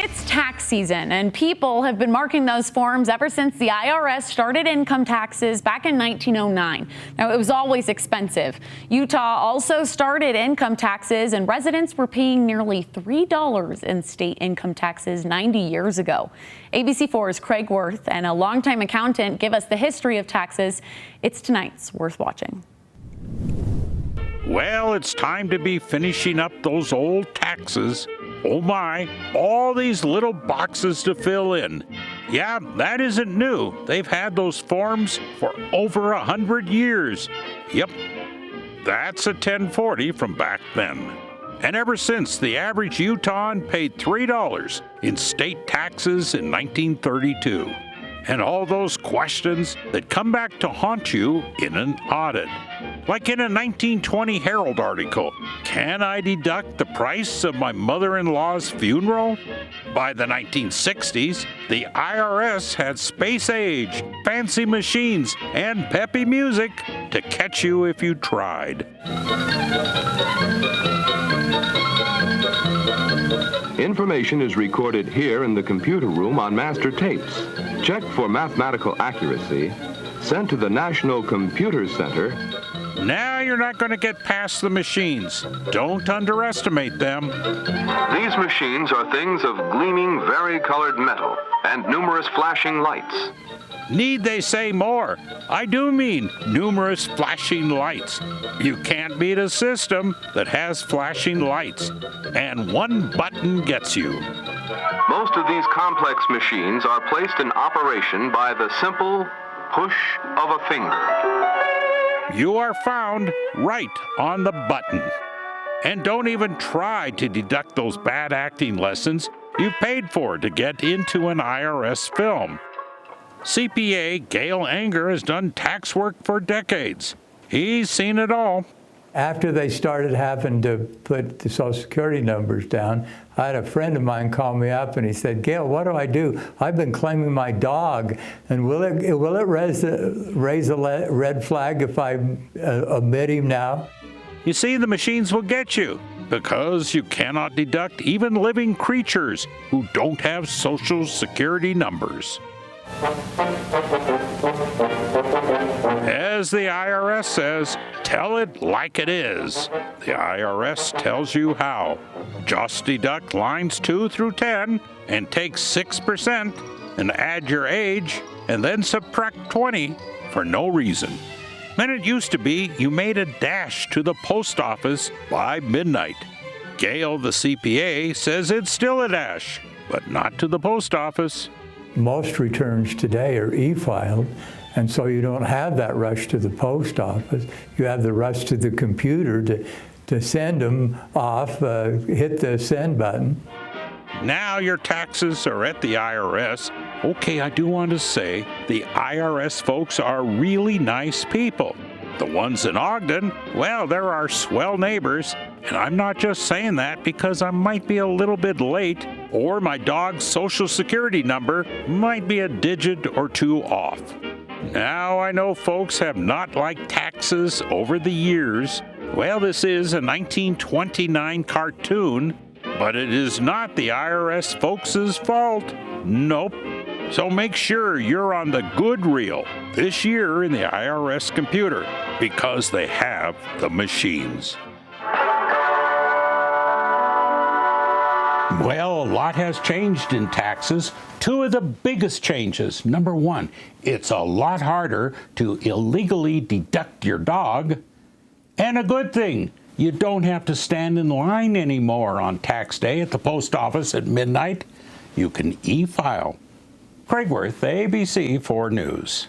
It's tax season, and people have been marking those forms ever since the IRS started income taxes back in 1909. Now, it was always expensive. Utah also started income taxes, and residents were paying nearly $3 in state income taxes 90 years ago. ABC4's Craig Wirth and a longtime accountant give us the history of taxes. It's tonight's Wirth Watching. Well, it's time to be finishing up those old taxes. Oh my, all these little boxes to fill in. Yeah, that isn't new. They've had those forms for over 100 years. Yep, that's a 1040 from back then. And ever since, the average Utahn paid $3 in state taxes in 1932. And all those questions that come back to haunt you in an audit. Like in a 1920 Herald article, can I deduct the price of my mother-in-law's funeral? By the 1960s, the IRS had space age, fancy machines, and peppy music to catch you if you tried. Information is recorded here in the computer room on master tapes. Checked for mathematical accuracy, sent to the National Computer Center. Now you're not going to get past the machines. Don't underestimate them. These machines are things of gleaming, varicolored metal and numerous flashing lights. Need they say more? I do mean numerous flashing lights. You can't beat a system that has flashing lights, and one button gets you. Most of these complex machines are placed in operation by the simple push of a finger. You are found right on the button. And don't even try to deduct those bad acting lessons you paid for to get into an IRS film. CPA Gail Anger has done tax work for decades. He's seen it all. After they started having to put the Social Security numbers down, I had a friend of mine call me up and he said, "Gail, what do I do? I've been claiming my dog, and will it raise a red flag if I omit him now?" You see, the machines will get you because you cannot deduct even living creatures who don't have Social Security numbers. As the IRS says, tell it like it is. The IRS tells you how. Just deduct lines 2 through 10 and take 6% and add your age and then subtract 20 for no reason. Then it used to be you made a dash to the post office by midnight. Gail, the CPA, says it's still a dash, but not to the post office. Most returns today are e-filed, and so you don't have that rush to the post office. You have the rush to the computer to send them off, hit the send button. Now your taxes are at the IRS. Okay, I do want to say the IRS folks are really nice people. The ones in Ogden, well, they're our swell neighbors. And I'm not just saying that because I might be a little bit late, or my dog's Social Security number might be a digit or two off. Now I know folks have not liked taxes over the years. Well, this is a 1929 cartoon, but it is not the IRS folks' fault. Nope. So make sure you're on the good reel this year in the IRS computer, because they have the machines. Well, a lot has changed in taxes. Two of the biggest changes. Number one, it's a lot harder to illegally deduct your dog. And a good thing, you don't have to stand in line anymore on tax day at the post office at midnight. You can e-file. Craig Wirth, ABC4 News.